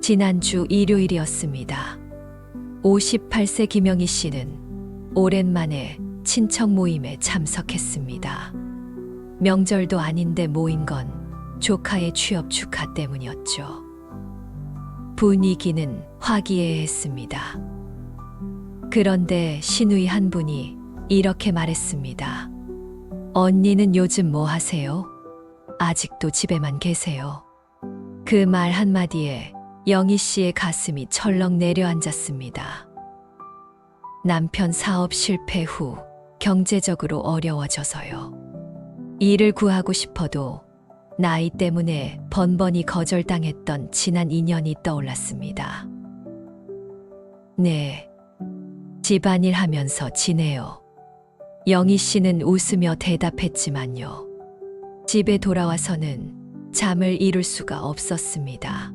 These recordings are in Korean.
지난주 일요일이었습니다. 58세 김영희 씨는 오랜만에 친척 모임에 참석했습니다. 명절도 아닌데 모인 건 조카의 취업 축하 때문이었죠. 분위기는 화기애애했습니다. 그런데 시누이 한 분이 이렇게 말했습니다. 언니는 요즘 뭐 하세요? 아직도 집에만 계세요. 그 말 한마디에 영희 씨의 가슴이 철렁 내려앉았습니다. 남편 사업 실패 후 경제적으로 어려워져서요. 일을 구하고 싶어도 나이 때문에 번번이 거절당했던 지난 인연이 떠올랐습니다. 네, 집안일 하면서 지내요. 영희 씨는 웃으며 대답했지만요. 집에 돌아와서는 잠을 이룰 수가 없었습니다.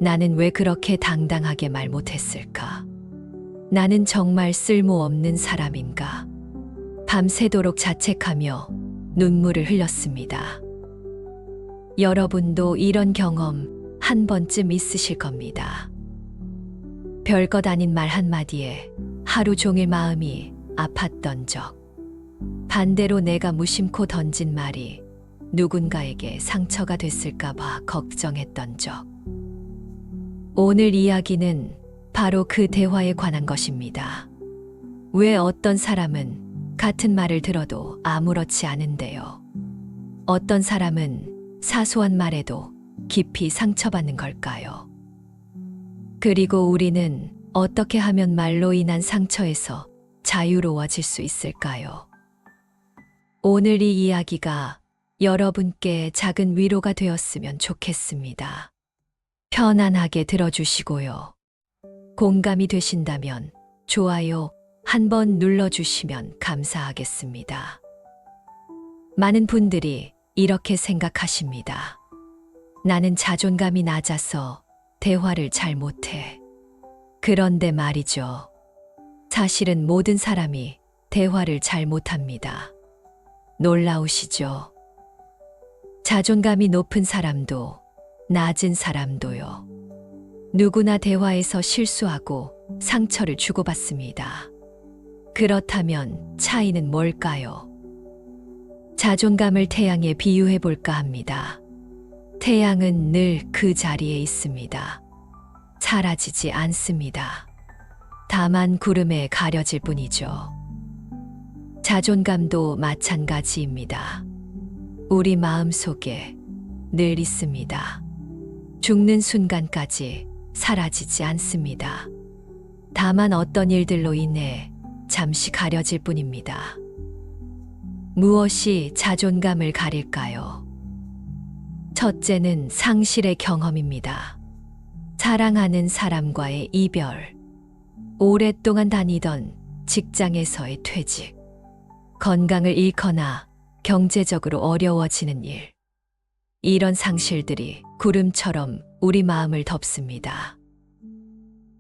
나는 왜 그렇게 당당하게 말 못했을까? 나는 정말 쓸모없는 사람인가? 밤새도록 자책하며 눈물을 흘렸습니다. 여러분도 이런 경험 한 번쯤 있으실 겁니다. 별것 아닌 말 한마디에 하루 종일 마음이 아팠던 적. 반대로 내가 무심코 던진 말이 누군가에게 상처가 됐을까봐 걱정했던 적. 오늘 이야기는 바로 그 대화에 관한 것입니다. 왜 어떤 사람은 같은 말을 들어도 아무렇지 않은데요. 어떤 사람은 사소한 말에도 깊이 상처받는 걸까요? 그리고 우리는 어떻게 하면 말로 인한 상처에서 자유로워질 수 있을까요? 오늘 이 이야기가 여러분께 작은 위로가 되었으면 좋겠습니다. 편안하게 들어주시고요. 공감이 되신다면 좋아요 한번 눌러주시면 감사하겠습니다. 많은 분들이 이렇게 생각하십니다. 나는 자존감이 낮아서 대화를 잘 못해. 그런데 말이죠. 사실은 모든 사람이 대화를 잘 못합니다. 놀라우시죠? 자존감이 높은 사람도 낮은 사람도요. 누구나 대화에서 실수하고 상처를 주고받습니다. 그렇다면 차이는 뭘까요? 자존감을 태양에 비유해 볼까 합니다. 태양은 늘 그 자리에 있습니다. 사라지지 않습니다. 다만 구름에 가려질 뿐이죠. 자존감도 마찬가지입니다. 우리 마음속에 늘 있습니다. 죽는 순간까지 사라지지 않습니다. 다만 어떤 일들로 인해 잠시 가려질 뿐입니다. 무엇이 자존감을 가릴까요? 첫째는 상실의 경험입니다. 사랑하는 사람과의 이별, 오랫동안 다니던 직장에서의 퇴직, 건강을 잃거나 경제적으로 어려워지는 일. 이런 상실들이 구름처럼 우리 마음을 덮습니다.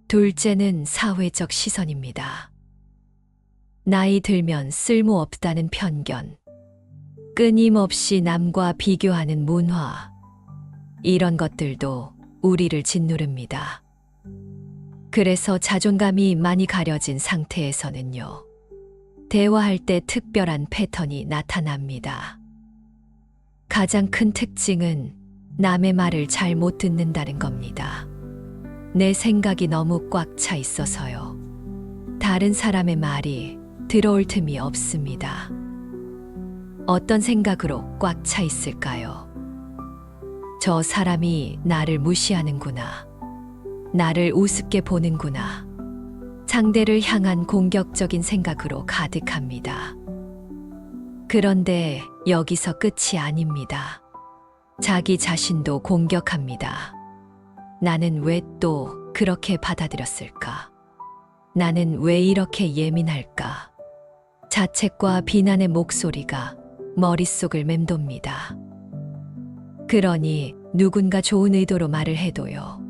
둘째는 사회적 시선입니다. 나이 들면 쓸모없다는 편견, 끊임없이 남과 비교하는 문화, 이런 것들도 우리를 짓누릅니다. 그래서 자존감이 많이 가려진 상태에서는요, 대화할 때 특별한 패턴이 나타납니다. 가장 큰 특징은 남의 말을 잘 못 듣는다는 겁니다. 내 생각이 너무 꽉 차 있어서요. 다른 사람의 말이 들어올 틈이 없습니다. 어떤 생각으로 꽉 차 있을까요? 저 사람이 나를 무시하는구나. 나를 우습게 보는구나. 상대를 향한 공격적인 생각으로 가득합니다. 그런데 여기서 끝이 아닙니다. 자기 자신도 공격합니다. 나는 왜 또 그렇게 받아들였을까? 나는 왜 이렇게 예민할까? 자책과 비난의 목소리가 머릿속을 맴돕니다. 그러니 누군가 좋은 의도로 말을 해도요,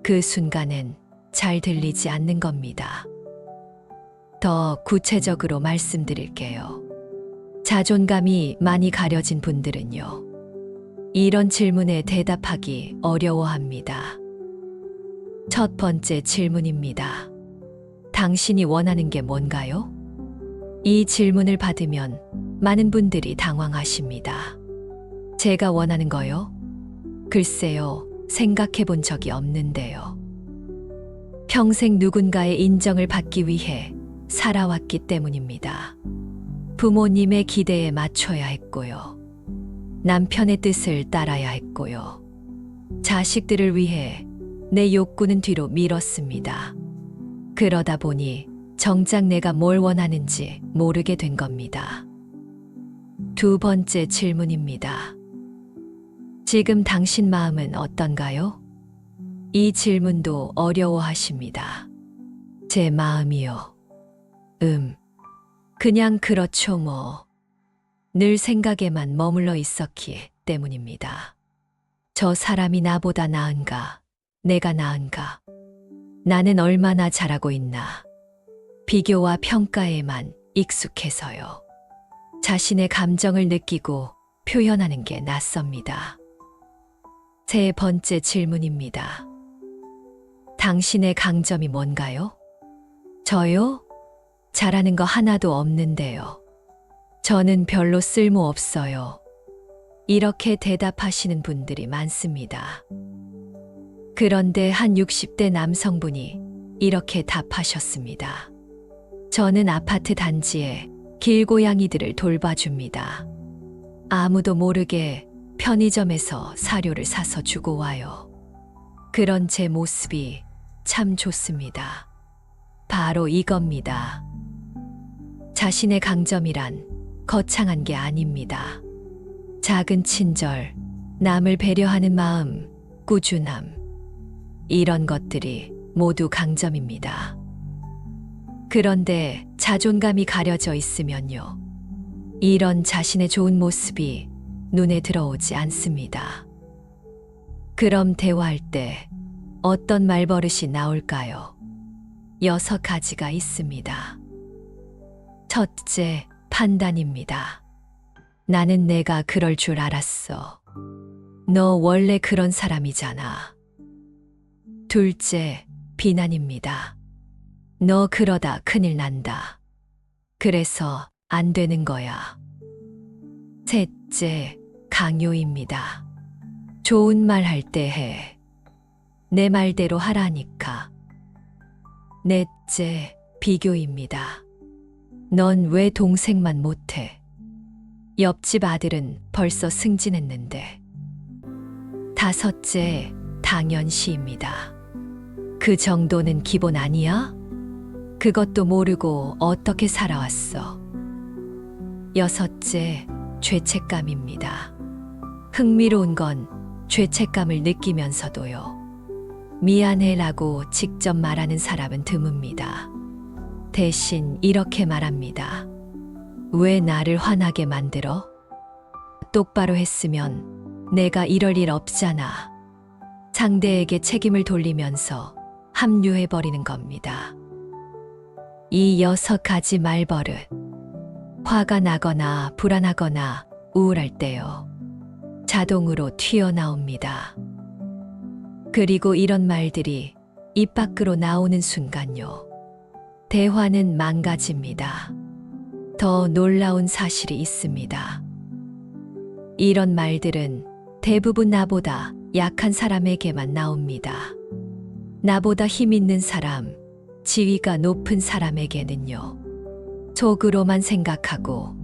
그 순간엔 잘 들리지 않는 겁니다. 더 구체적으로 말씀드릴게요. 자존감이 많이 가려진 분들은요, 이런 질문에 대답하기 어려워합니다. 첫 번째 질문입니다. 당신이 원하는 게 뭔가요? 이 질문을 받으면 많은 분들이 당황하십니다. 제가 원하는 거요? 글쎄요, 생각해 본 적이 없는데요. 평생 누군가의 인정을 받기 위해 살아왔기 때문입니다. 부모님의 기대에 맞춰야 했고요. 남편의 뜻을 따라야 했고요. 자식들을 위해 내 욕구는 뒤로 미뤘습니다. 그러다 보니 정작 내가 뭘 원하는지 모르게 된 겁니다. 두 번째 질문입니다. 지금 당신 마음은 어떤가요? 이 질문도 어려워하십니다. 제 마음이요. 그냥 그렇죠 뭐. 늘 생각에만 머물러 있었기 때문입니다. 저 사람이 나보다 나은가? 내가 나은가? 나는 얼마나 잘하고 있나? 비교와 평가에만 익숙해서요. 자신의 감정을 느끼고 표현하는 게 낯섭니다. 세 번째 질문입니다. 당신의 강점이 뭔가요? 저요? 잘하는 거 하나도 없는데요. 저는 별로 쓸모 없어요. 이렇게 대답하시는 분들이 많습니다. 그런데 한 60대 남성분이 이렇게 답하셨습니다. 저는 아파트 단지에 길고양이들을 돌봐줍니다. 아무도 모르게 편의점에서 사료를 사서 주고 와요. 그런 제 모습이 참 좋습니다. 바로 이겁니다. 자신의 강점이란 거창한 게 아닙니다. 작은 친절, 남을 배려하는 마음, 꾸준함, 이런 것들이 모두 강점입니다. 그런데 자존감이 가려져 있으면요. 이런 자신의 좋은 모습이 눈에 들어오지 않습니다. 그럼 대화할 때 어떤 말버릇이 나올까요? 6가지가 있습니다. 첫째, 판단입니다. 나는 내가 그럴 줄 알았어. 너 원래 그런 사람이잖아. 둘째, 비난입니다. 너 그러다 큰일 난다. 그래서 안 되는 거야. 셋째, 강요입니다. 좋은 말 할 때 해. 내 말대로 하라니까. 넷째, 비교입니다. 넌 왜 동생만 못해? 옆집 아들은 벌써 승진했는데. 다섯째, 당연시입니다. 그 정도는 기본 아니야? 그것도 모르고 어떻게 살아왔어? 여섯째, 죄책감입니다. 흥미로운 건 죄책감을 느끼면서도요. 미안해라고 직접 말하는 사람은 드뭅니다. 대신 이렇게 말합니다. 왜 나를 화나게 만들어? 똑바로 했으면 내가 이럴 일 없잖아. 상대에게 책임을 돌리면서 합류해버리는 겁니다. 이 6가지 말버릇. 화가 나거나 불안하거나 우울할 때요. 자동으로 튀어나옵니다. 그리고 이런 말들이 입 밖으로 나오는 순간요. 대화는 망가집니다. 더 놀라운 사실이 있습니다. 이런 말들은 대부분 나보다 약한 사람에게만 나옵니다. 나보다 힘 있는 사람, 지위가 높은 사람에게는요. 속으로만 생각하고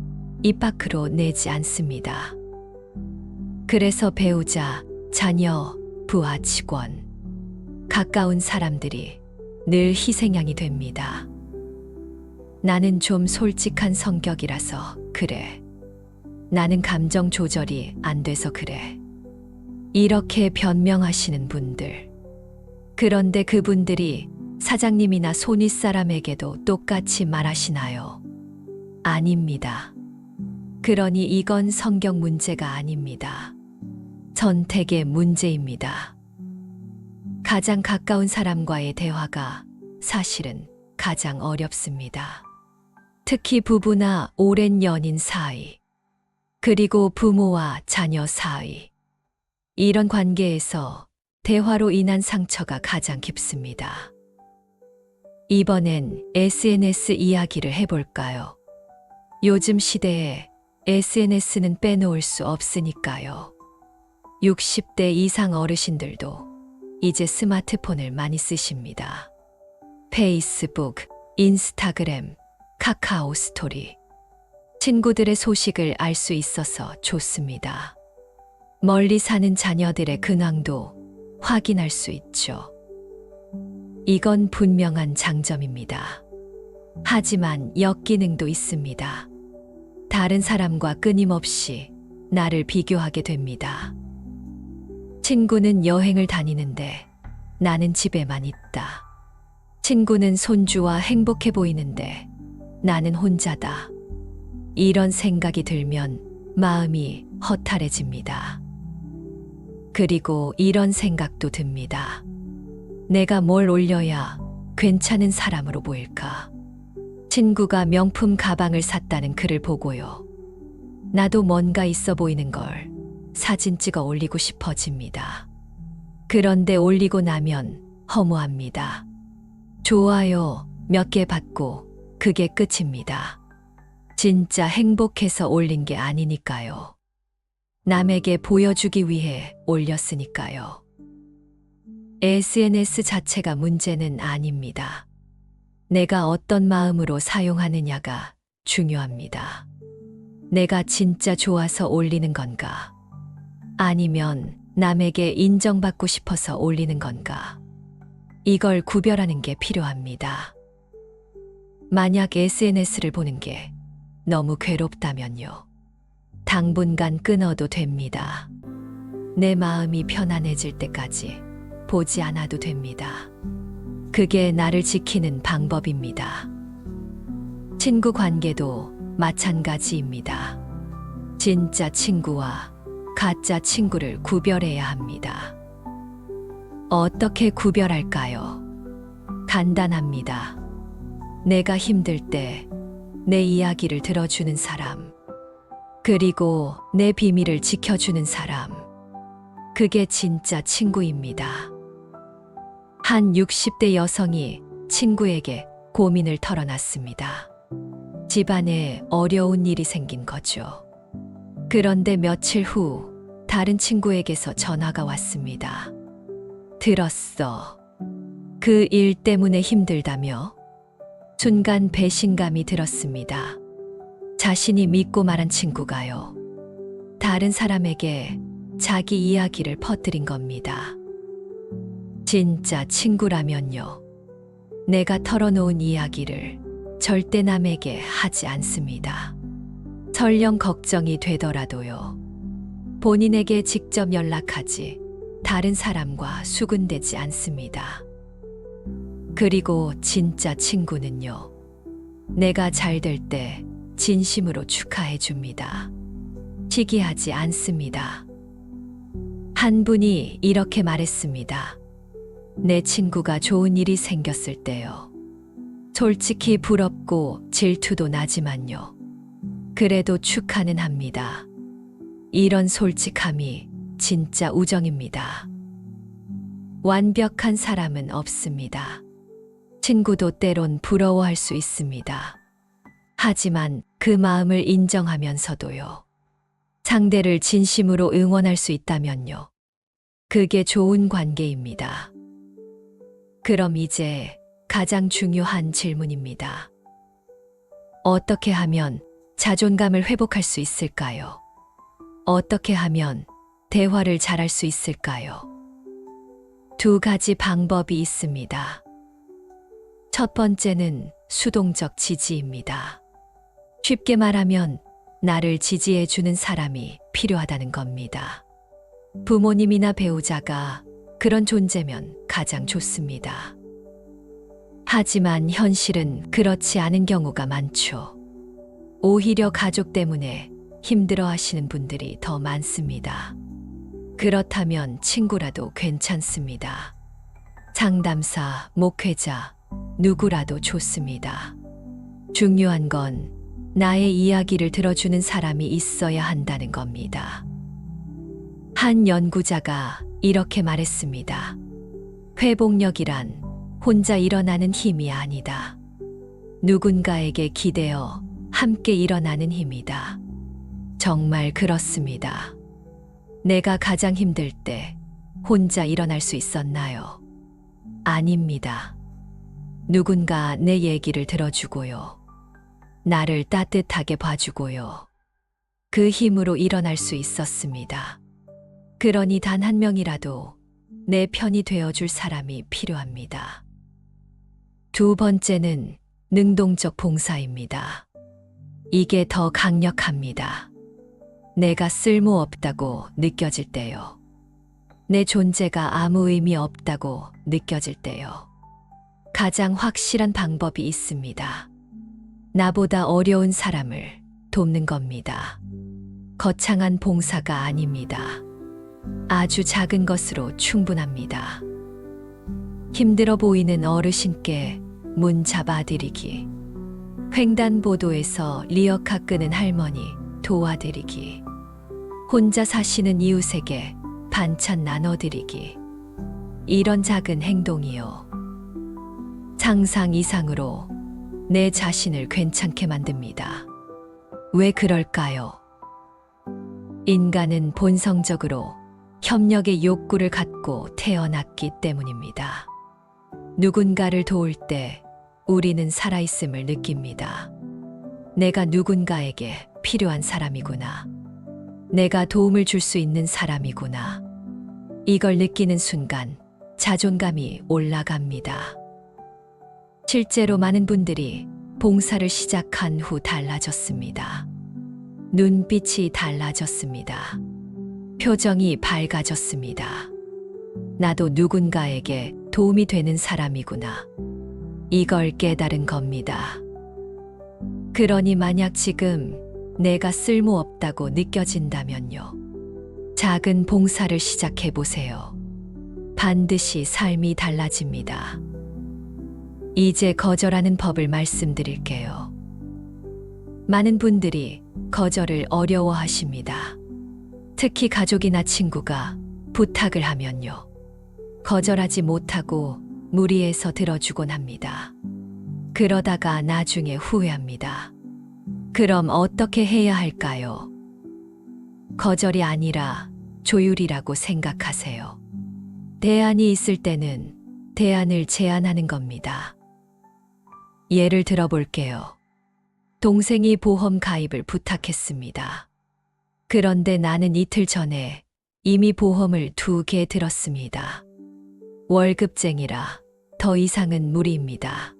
입 밖으로 내지 않습니다. 그래서 배우자, 자녀, 부하 직원, 가까운 사람들이 늘 희생양이 됩니다. 나는 좀 솔직한 성격이라서 그래. 나는 감정 조절이 안 돼서 그래. 이렇게 변명하시는 분들. 그런데 그분들이 사장님이나 손윗사람에게도 똑같이 말하시나요? 아닙니다. 그러니 이건 성격 문제가 아닙니다. 선택의 문제입니다. 가장 가까운 사람과의 대화가 사실은 가장 어렵습니다. 특히 부부나 오랜 연인 사이, 그리고 부모와 자녀 사이. 이런 관계에서 대화로 인한 상처가 가장 깊습니다. 이번엔 SNS 이야기를 해볼까요? 요즘 시대에 SNS는 빼놓을 수 없으니까요. 60대 이상 어르신들도 이제 스마트폰을 많이 쓰십니다. 페이스북, 인스타그램, 카카오 스토리. 친구들의 소식을 알 수 있어서 좋습니다. 멀리 사는 자녀들의 근황도 확인할 수 있죠. 이건 분명한 장점입니다. 하지만 역기능도 있습니다. 다른 사람과 끊임없이 나를 비교하게 됩니다. 친구는 여행을 다니는데 나는 집에만 있다. 친구는 손주와 행복해 보이는데 나는 혼자다. 이런 생각이 들면 마음이 허탈해집니다. 그리고 이런 생각도 듭니다. 내가 뭘 올려야 괜찮은 사람으로 보일까? 친구가 명품 가방을 샀다는 글을 보고요. 나도 뭔가 있어 보이는 걸 사진 찍어 올리고 싶어집니다. 그런데 올리고 나면 허무합니다. 좋아요 몇 개 받고 그게 끝입니다. 진짜 행복해서 올린 게 아니니까요. 남에게 보여주기 위해 올렸으니까요. SNS 자체가 문제는 아닙니다. 내가 어떤 마음으로 사용하느냐가 중요합니다. 내가 진짜 좋아서 올리는 건가? 아니면 남에게 인정받고 싶어서 올리는 건가? 이걸 구별하는 게 필요합니다. 만약 SNS를 보는 게 너무 괴롭다면요. 당분간 끊어도 됩니다. 내 마음이 편안해질 때까지 보지 않아도 됩니다. 그게 나를 지키는 방법입니다. 친구 관계도 마찬가지입니다. 진짜 친구와 가짜 친구를 구별해야 합니다. 어떻게 구별할까요? 간단합니다. 내가 힘들 때 내 이야기를 들어주는 사람, 그리고 내 비밀을 지켜주는 사람, 그게 진짜 친구입니다. 한 60대 여성이 친구에게 고민을 털어놨습니다. 집안에 어려운 일이 생긴 거죠. 그런데 며칠 후 다른 친구에게서 전화가 왔습니다. 들었어. 그 일 때문에 힘들다며? 순간 배신감이 들었습니다. 자신이 믿고 말한 친구가요. 다른 사람에게 자기 이야기를 퍼뜨린 겁니다. 진짜 친구라면요. 내가 털어놓은 이야기를 절대 남에게 하지 않습니다. 설령 걱정이 되더라도요. 본인에게 직접 연락하지 다른 사람과 수군대지 않습니다. 그리고 진짜 친구는요. 내가 잘 될 때 진심으로 축하해 줍니다. 시기하지 않습니다. 한 분이 이렇게 말했습니다. 내 친구가 좋은 일이 생겼을 때요. 솔직히 부럽고 질투도 나지만요. 그래도 축하는 합니다. 이런 솔직함이 진짜 우정입니다. 완벽한 사람은 없습니다. 친구도 때론 부러워할 수 있습니다. 하지만 그 마음을 인정하면서도요. 상대를 진심으로 응원할 수 있다면요. 그게 좋은 관계입니다. 그럼 이제 가장 중요한 질문입니다. 어떻게 하면 자존감을 회복할 수 있을까요? 어떻게 하면 대화를 잘할 수 있을까요? 두 가지 방법이 있습니다. 첫 번째는 수동적 지지입니다. 쉽게 말하면 나를 지지해 주는 사람이 필요하다는 겁니다. 부모님이나 배우자가 그런 존재면 가장 좋습니다. 하지만 현실은 그렇지 않은 경우가 많죠. 오히려 가족 때문에 힘들어 하시는 분들이 더 많습니다. 그렇다면 친구라도 괜찮습니다. 상담사, 목회자, 누구라도 좋습니다. 중요한 건 나의 이야기를 들어주는 사람이 있어야 한다는 겁니다. 한 연구자가 이렇게 말했습니다. 회복력이란 혼자 일어나는 힘이 아니다. 누군가에게 기대어 함께 일어나는 힘이다. 정말 그렇습니다. 내가 가장 힘들 때 혼자 일어날 수 있었나요? 아닙니다. 누군가 내 얘기를 들어주고요. 나를 따뜻하게 봐주고요. 그 힘으로 일어날 수 있었습니다. 그러니 단 한 명이라도 내 편이 되어줄 사람이 필요합니다. 두 번째는 능동적 봉사입니다. 이게 더 강력합니다. 내가 쓸모없다고 느껴질 때요. 내 존재가 아무 의미 없다고 느껴질 때요. 가장 확실한 방법이 있습니다. 나보다 어려운 사람을 돕는 겁니다. 거창한 봉사가 아닙니다. 아주 작은 것으로 충분합니다. 힘들어 보이는 어르신께 문 잡아드리기, 횡단보도에서 리어카 끄는 할머니 도와드리기, 혼자 사시는 이웃에게 반찬 나눠드리기, 이런 작은 행동이요. 상상 이상으로 내 자신을 괜찮게 만듭니다. 왜 그럴까요? 인간은 본성적으로 협력의 욕구를 갖고 태어났기 때문입니다. 누군가를 도울 때 우리는 살아있음을 느낍니다. 내가 누군가에게 필요한 사람이구나. 내가 도움을 줄 수 있는 사람이구나. 이걸 느끼는 순간 자존감이 올라갑니다. 실제로 많은 분들이 봉사를 시작한 후 달라졌습니다. 눈빛이 달라졌습니다. 표정이 밝아졌습니다. 나도 누군가에게 도움이 되는 사람이구나. 이걸 깨달은 겁니다. 그러니 만약 지금 내가 쓸모없다고 느껴진다면요. 작은 봉사를 시작해 보세요. 반드시 삶이 달라집니다. 이제 거절하는 법을 말씀드릴게요. 많은 분들이 거절을 어려워하십니다. 특히 가족이나 친구가 부탁을 하면요. 거절하지 못하고 무리해서 들어주곤 합니다. 그러다가 나중에 후회합니다. 그럼 어떻게 해야 할까요? 거절이 아니라 조율이라고 생각하세요. 대안이 있을 때는 대안을 제안하는 겁니다. 예를 들어 볼게요. 동생이 보험 가입을 부탁했습니다. 그런데 나는 이틀 전에 이미 보험을 2개 들었습니다. 월급쟁이라 더 이상은 무리입니다.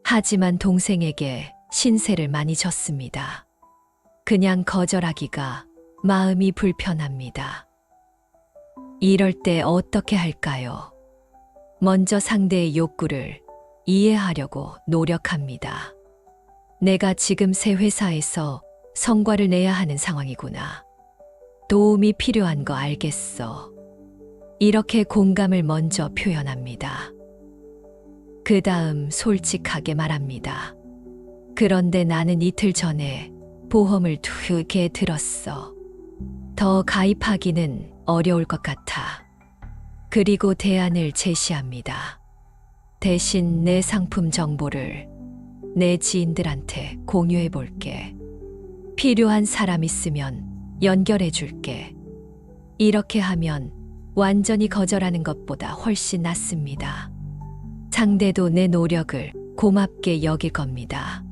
하지만 동생에게 신세를 많이 졌습니다. 그냥 거절하기가 마음이 불편합니다. 이럴 때 어떻게 할까요? 먼저 상대의 욕구를 이해하려고 노력합니다. 내가 지금 새 회사에서 성과를 내야 하는 상황이구나. 도움이 필요한 거 알겠어. 이렇게 공감을 먼저 표현합니다. 그 다음 솔직하게 말합니다. 그런데 나는 이틀 전에 보험을 2개 들었어. 더 가입하기는 어려울 것 같아. 그리고 대안을 제시합니다. 대신 내 상품 정보를 내 지인들한테 공유해 볼게. 필요한 사람 있으면 연결해 줄게. 이렇게 하면 완전히 거절하는 것보다 훨씬 낫습니다. 상대도 내 노력을 고맙게 여길 겁니다.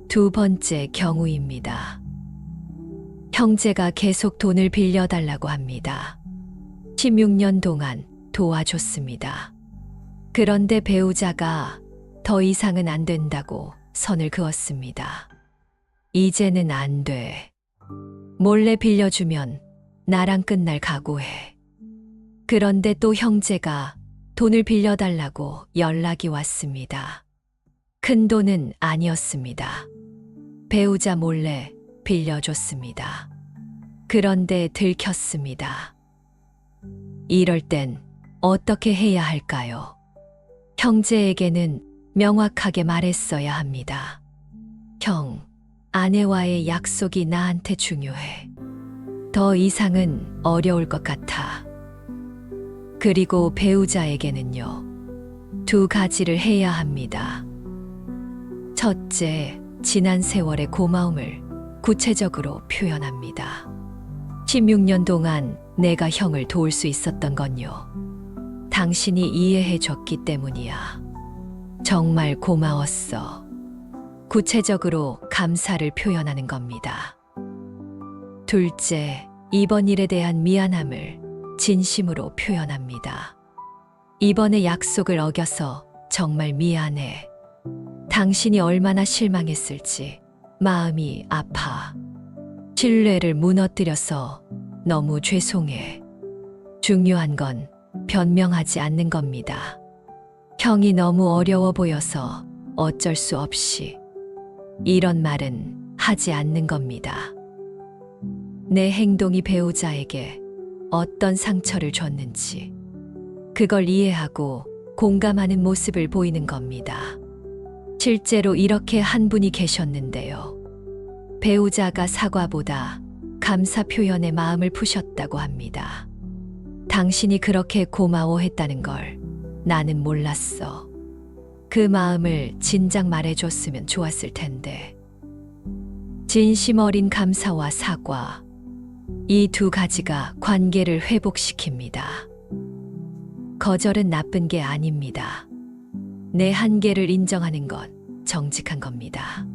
두 번째 경우입니다. 형제가 계속 돈을 빌려달라고 합니다. 16년 동안 도와줬습니다. 그런데 배우자가 더 이상은 안 된다고 선을 그었습니다. 이제는 안 돼. 몰래 빌려주면 나랑 끝날 각오해. 그런데 또 형제가 돈을 빌려달라고 연락이 왔습니다. 큰 돈은 아니었습니다. 배우자 몰래 빌려줬습니다. 그런데 들켰습니다. 이럴 땐 어떻게 해야 할까요? 형제에게는 명확하게 말했어야 합니다. 형, 아내와의 약속이 나한테 중요해. 더 이상은 어려울 것 같아. 그리고 배우자에게는요, 두 가지를 해야 합니다. 첫째, 지난 세월의 고마움을 구체적으로 표현합니다. 16년 동안 내가 형을 도울 수 있었던 건요, 당신이 이해해 줬기 때문이야. 정말 고마웠어. 구체적으로 감사를 표현하는 겁니다. 둘째, 이번 일에 대한 미안함을 진심으로 표현합니다. 이번에 약속을 어겨서 정말 미안해. 당신이 얼마나 실망했을지 마음이 아파. 신뢰를 무너뜨려서 너무 죄송해. 중요한 건 변명하지 않는 겁니다. 형이 너무 어려워 보여서 어쩔 수 없이. 이런 말은 하지 않는 겁니다. 내 행동이 배우자에게 어떤 상처를 줬는지 그걸 이해하고 공감하는 모습을 보이는 겁니다. 실제로 이렇게 한 분이 계셨는데요. 배우자가 사과보다 감사 표현에 마음을 푸셨다고 합니다. 당신이 그렇게 고마워했다는 걸 나는 몰랐어. 그 마음을 진작 말해줬으면 좋았을 텐데. 진심 어린 감사와 사과, 이 두 가지가 관계를 회복시킵니다. 거절은 나쁜 게 아닙니다. 내 한계를 인정하는 건 정직한 겁니다.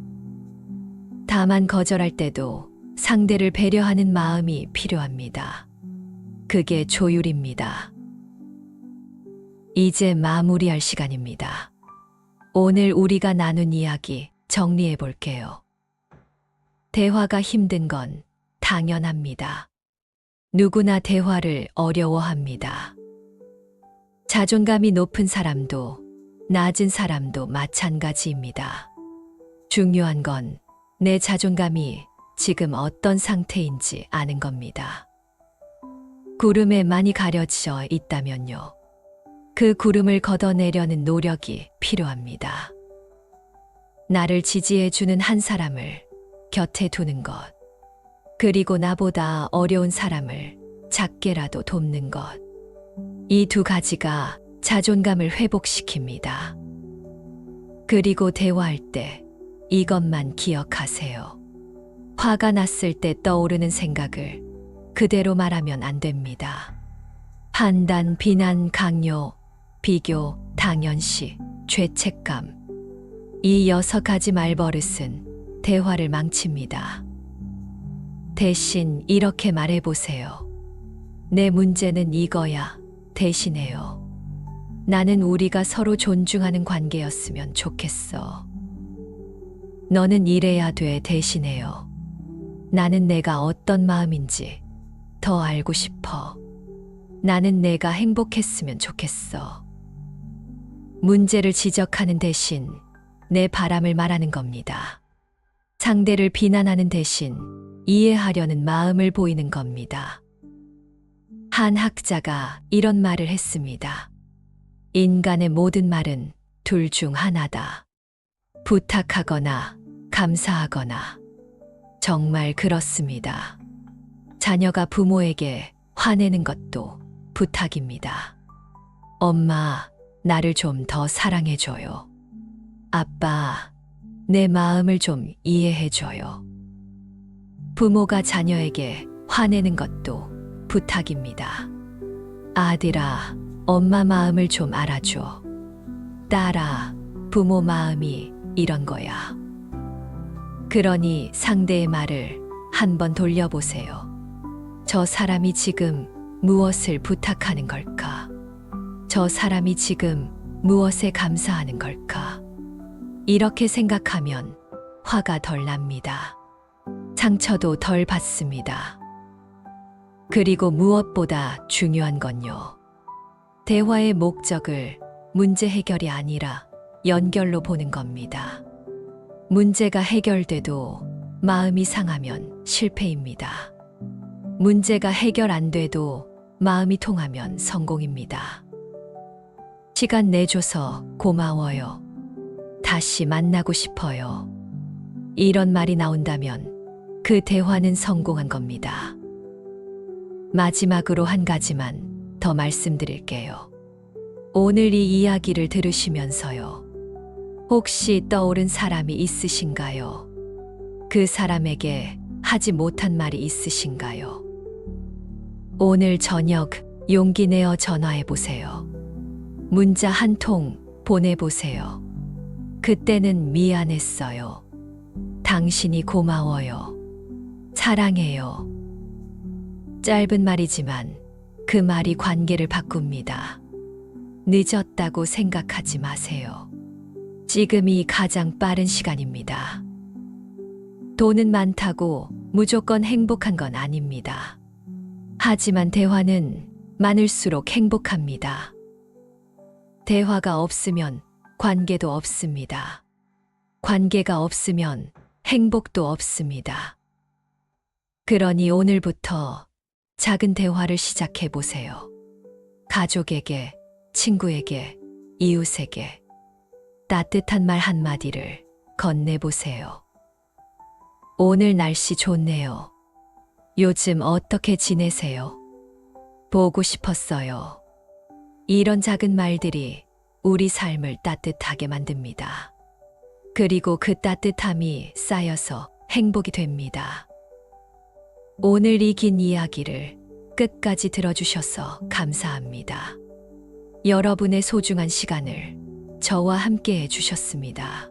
다만 거절할 때도 상대를 배려하는 마음이 필요합니다. 그게 조율입니다. 이제 마무리할 시간입니다. 오늘 우리가 나눈 이야기 정리해 볼게요. 대화가 힘든 건 당연합니다. 누구나 대화를 어려워합니다. 자존감이 높은 사람도 낮은 사람도 마찬가지입니다. 중요한 건 내 자존감이 지금 어떤 상태인지 아는 겁니다. 구름에 많이 가려져 있다면요, 그 구름을 걷어내려는 노력이 필요합니다. 나를 지지해주는 한 사람을 곁에 두는 것, 그리고 나보다 어려운 사람을 작게라도 돕는 것, 이 두 가지가 자존감을 회복시킵니다. 그리고 대화할 때 이것만 기억하세요. 화가 났을 때 떠오르는 생각을 그대로 말하면 안 됩니다. 판단, 비난, 강요, 비교, 당연시, 죄책감. 이 6가지 말버릇은 대화를 망칩니다. 대신 이렇게 말해보세요. 내 문제는 이거야. 대신해요. 나는 우리가 서로 존중하는 관계였으면 좋겠어. 너는 이래야 돼. 대신해요. 나는 내가 어떤 마음인지 더 알고 싶어. 나는 내가 행복했으면 좋겠어. 문제를 지적하는 대신 내 바람을 말하는 겁니다. 상대를 비난하는 대신 이해하려는 마음을 보이는 겁니다. 한 학자가 이런 말을 했습니다. 인간의 모든 말은 둘 중 하나다. 부탁하거나 감사하거나. 정말 그렇습니다. 자녀가 부모에게 화내는 것도 부탁입니다. 엄마, 나를 좀 더 사랑해줘요. 아빠, 내 마음을 좀 이해해줘요. 부모가 자녀에게 화내는 것도 부탁입니다. 아들아, 엄마 마음을 좀 알아줘. 딸아, 부모 마음이 이런 거야. 그러니 상대의 말을 한번 돌려보세요. 저 사람이 지금 무엇을 부탁하는 걸까? 저 사람이 지금 무엇에 감사하는 걸까? 이렇게 생각하면 화가 덜 납니다. 상처도 덜 받습니다. 그리고 무엇보다 중요한 건요, 대화의 목적을 문제 해결이 아니라 연결로 보는 겁니다. 문제가 해결돼도 마음이 상하면 실패입니다. 문제가 해결 안 돼도 마음이 통하면 성공입니다. 시간 내줘서 고마워요. 다시 만나고 싶어요. 이런 말이 나온다면 그 대화는 성공한 겁니다. 마지막으로 한 가지만 더 말씀드릴게요. 오늘 이 이야기를 들으시면서요. 혹시 떠오른 사람이 있으신가요? 그 사람에게 하지 못한 말이 있으신가요? 오늘 저녁 용기 내어 전화해 보세요. 문자 한 통 보내보세요. 그때는 미안했어요. 당신이 고마워요. 사랑해요. 짧은 말이지만 그 말이 관계를 바꿉니다. 늦었다고 생각하지 마세요. 지금이 가장 빠른 시간입니다. 돈은 많다고 무조건 행복한 건 아닙니다. 하지만 대화는 많을수록 행복합니다. 대화가 없으면 관계도 없습니다. 관계가 없으면 행복도 없습니다. 그러니 오늘부터 작은 대화를 시작해 보세요. 가족에게, 친구에게, 이웃에게 따뜻한 말 한마디를 건네보세요. 오늘 날씨 좋네요. 요즘 어떻게 지내세요? 보고 싶었어요. 이런 작은 말들이 우리 삶을 따뜻하게 만듭니다. 그리고 그 따뜻함이 쌓여서 행복이 됩니다. 오늘 이 긴 이야기를 끝까지 들어주셔서 감사합니다. 여러분의 소중한 시간을 저와 함께 해주셨습니다.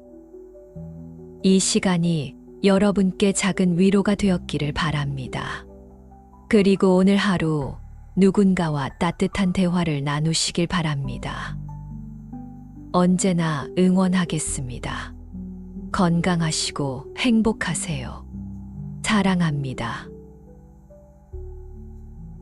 이 시간이 여러분께 작은 위로가 되었기를 바랍니다. 그리고 오늘 하루 누군가와 따뜻한 대화를 나누시길 바랍니다. 언제나 응원하겠습니다. 건강하시고 행복하세요. 사랑합니다.